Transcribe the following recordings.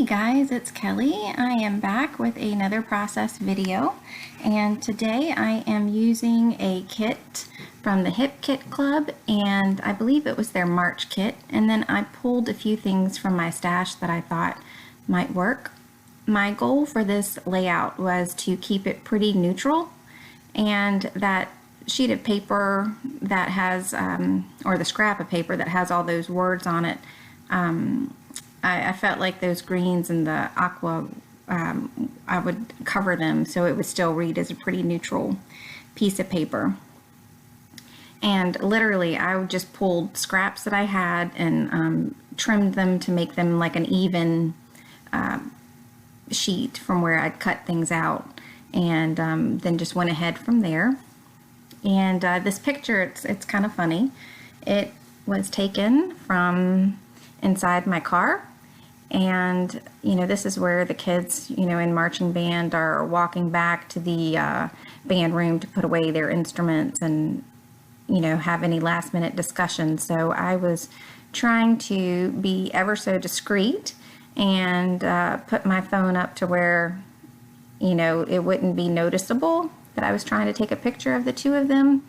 Hey guys, it's Kelly. I am back with another process video, and today I am using a kit from the Hip Kit Club, and I believe it was their March kit, and then I pulled a few things from my stash that I thought might work. My goal for this layout was to keep it pretty neutral, and that sheet of paper that has, or the scrap of paper that has all those words on it, I felt like those greens and the aqua, I would cover them so it would still read as a pretty neutral piece of paper. And literally, I just pulled scraps that I had and trimmed them to make them like an even sheet from where I'd cut things out, and then just went ahead from there. And this picture, it's kind of funny. It was taken from inside my car. And, you know, this is where the kids, you know, in marching band are walking back to the band room to put away their instruments and, you know, have any last minute discussions. So I was trying to be ever so discreet and put my phone up to where, you know, it wouldn't be noticeable that I was trying to take a picture of the two of them.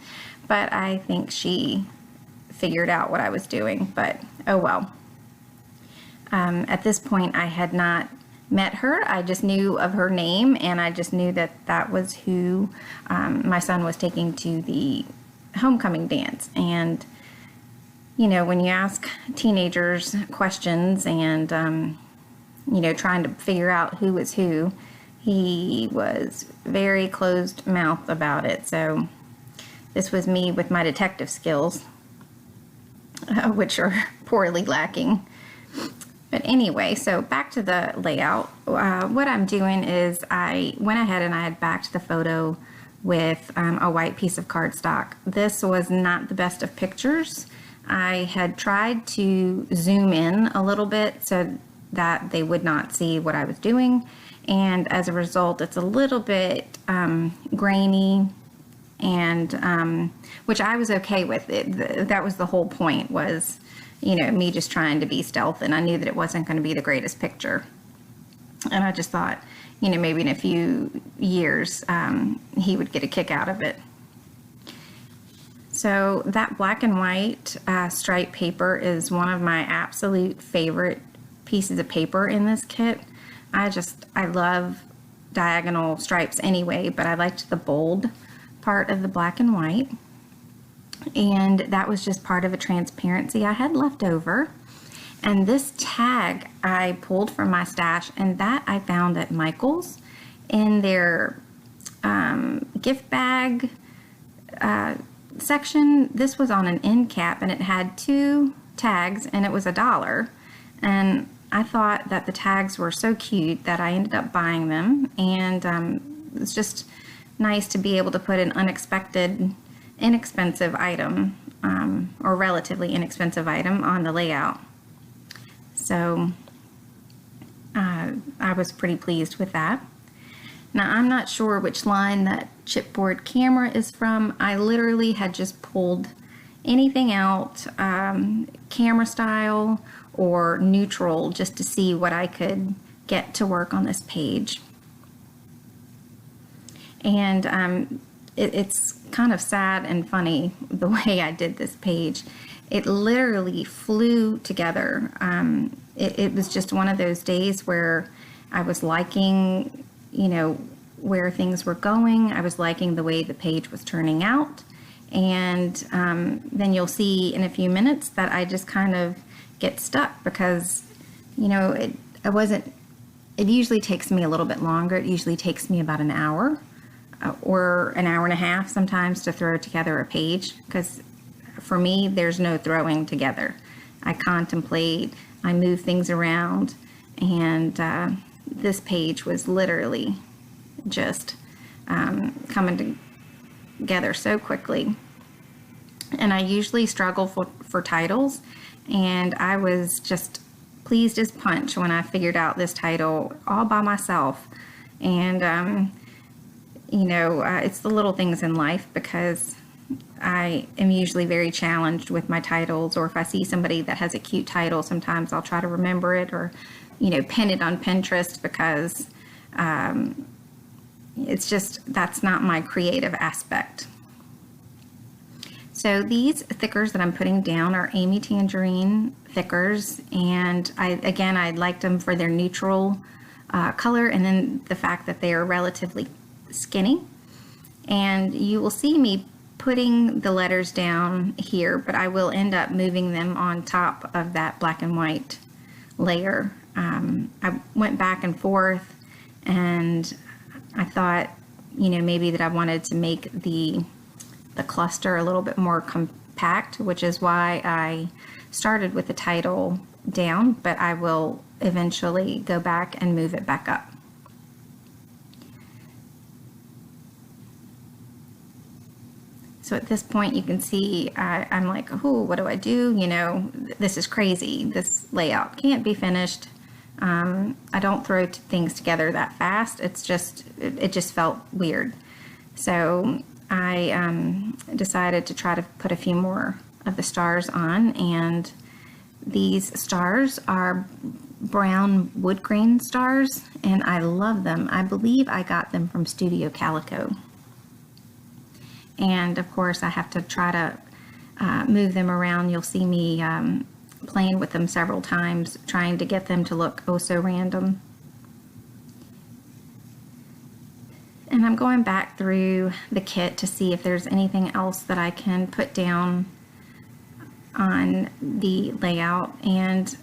But I think she figured out what I was doing, but oh well. At this point, I had not met her. I just knew of her name, and I just knew that that was who my son was taking to the homecoming dance. And, you know, when you ask teenagers questions and, you know, trying to figure out who is who, he was very closed-mouthed about it. So this was me with my detective skills, which are poorly lacking. But anyway, so back to the layout. What I'm doing is I went ahead and I had backed the photo with a white piece of cardstock. This was not the best of pictures. I had tried to zoom in a little bit so that they would not see what I was doing. And as a result, it's a little bit grainy, and which I was okay with. That was the whole point, was, you know, me just trying to be stealth, and I knew that it wasn't going to be the greatest picture. And I just thought, you know, maybe in a few years, he would get a kick out of it. So that black and white striped paper is one of my absolute favorite pieces of paper in this kit. I love diagonal stripes anyway, but I liked the bold part of the black and white. And that was just part of a transparency I had left over. And this tag I pulled from my stash, and that I found at Michael's in their gift bag section. This was on an end cap, and it had 2 tags, and it was $1. And I thought that the tags were so cute that I ended up buying them. And it's just nice to be able to put an inexpensive item, or relatively inexpensive item, on the layout. So I was pretty pleased with that. Now, I'm not sure which line that chipboard camera is from. I literally had just pulled anything out, camera style or neutral, just to see what I could get to work on this page. And it's kind of sad and funny the way I did this page. It literally flew together. It was just one of those days where I was liking, you know, where things were going. I was liking the way the page was turning out. And then you'll see in a few minutes that I just kind of get stuck because, you know, it usually takes me a little bit longer. It usually takes me about an hour. Or an hour and a half sometimes to throw together a page, because for me, there's no throwing together. I contemplate, I move things around, and this page was literally just coming together so quickly. And I usually struggle for titles, and I was just pleased as punch when I figured out this title all by myself. And you know, it's the little things in life, because I am usually very challenged with my titles, or if I see somebody that has a cute title, sometimes I'll try to remember it or you know, pin it on Pinterest, because it's just, that's not my creative aspect. So these thickers that I'm putting down are Amy Tangerine thickers, and I liked them for their neutral color, and then the fact that they are relatively skinny. And you will see me putting the letters down here, but I will end up moving them on top of that black and white layer. I went back and forth, and I thought, you know, maybe that I wanted to make the cluster a little bit more compact, which is why I started with the title down, but I will eventually go back and move it back up. So at this point you can see I'm like, oh, what do I do? You know, this is crazy. This layout can't be finished. I don't throw things together that fast. It's just, it just felt weird. So I decided to try to put a few more of the stars on, and these stars are brown wood grain stars, and I love them. I believe I got them from Studio Calico. And of course I have to try to move them around. You'll see me playing with them several times, trying to get them to look oh so random. And I'm going back through the kit to see if there's anything else that I can put down on the layout, and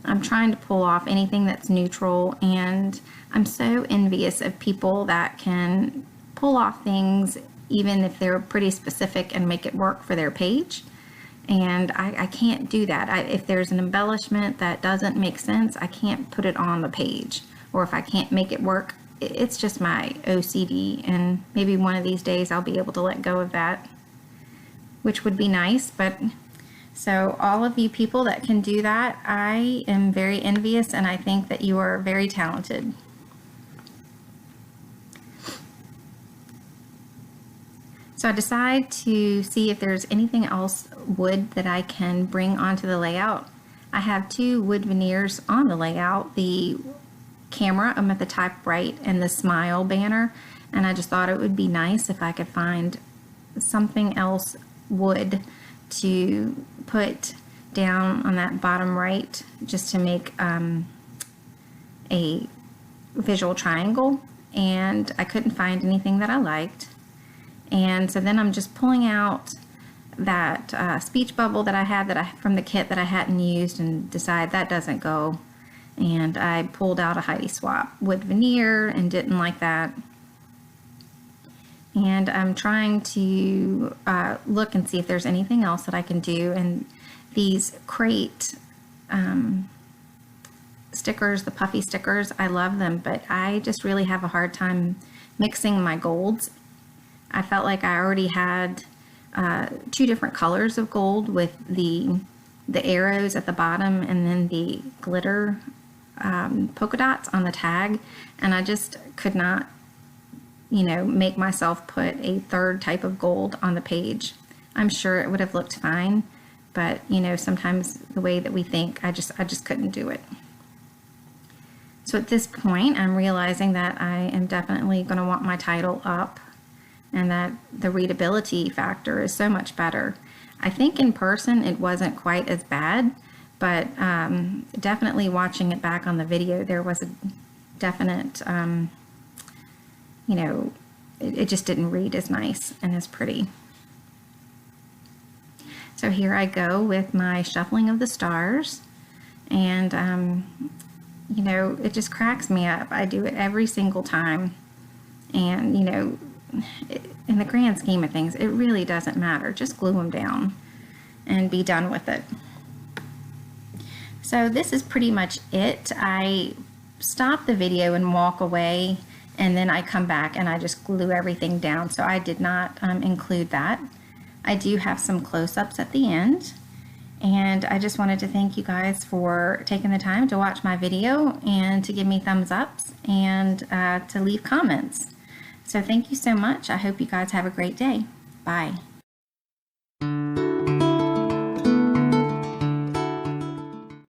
I'm trying to pull off anything that's neutral, and I'm so envious of people that can pull off things even if they're pretty specific and make it work for their page. And I can't do that. If there's an embellishment that doesn't make sense, I can't put it on the page, or if I can't make it work, it's just my OCD, and maybe one of these days I'll be able to let go of that, which would be nice. But so all of you people that can do that, I am very envious, and I think that you are very talented. So I decide to see if there's anything else wood that I can bring onto the layout. I have two wood veneers on the layout, the camera I'm at the top right and the smile banner, and I just thought it would be nice if I could find something else wood to put down on that bottom right, just to make a visual triangle, and I couldn't find anything that I liked. And so then I'm just pulling out that speech bubble that I had from the kit that I hadn't used, and decide that doesn't go. And I pulled out a Heidi Swapp wood veneer and didn't like that. And I'm trying to look and see if there's anything else that I can do. And these crate stickers, the puffy stickers, I love them, but I just really have a hard time mixing my golds. I felt like I already had two different colors of gold, with the arrows at the bottom and then the glitter polka dots on the tag, and I just could not, you know, make myself put a third type of gold on the page. I'm sure it would have looked fine, but you know, sometimes the way that we think, I just couldn't do it. So at this point, I'm realizing that I am definitely going to want my title up, and that the readability factor is so much better. I think in person it wasn't quite as bad, but definitely watching it back on the video, there was a definite, you know, it just didn't read as nice and as pretty. So here I go with my shuffling of the stars, and you know, it just cracks me up. I do it every single time, and you know, in the grand scheme of things, it really doesn't matter. Just glue them down and be done with it. So this is pretty much it. I stop the video and walk away, and then I come back and I just glue everything down. So I did not include that. I do have some close-ups at the end, and I just wanted to thank you guys for taking the time to watch my video and to give me thumbs ups and to leave comments. So thank you so much. I hope you guys have a great day. Bye.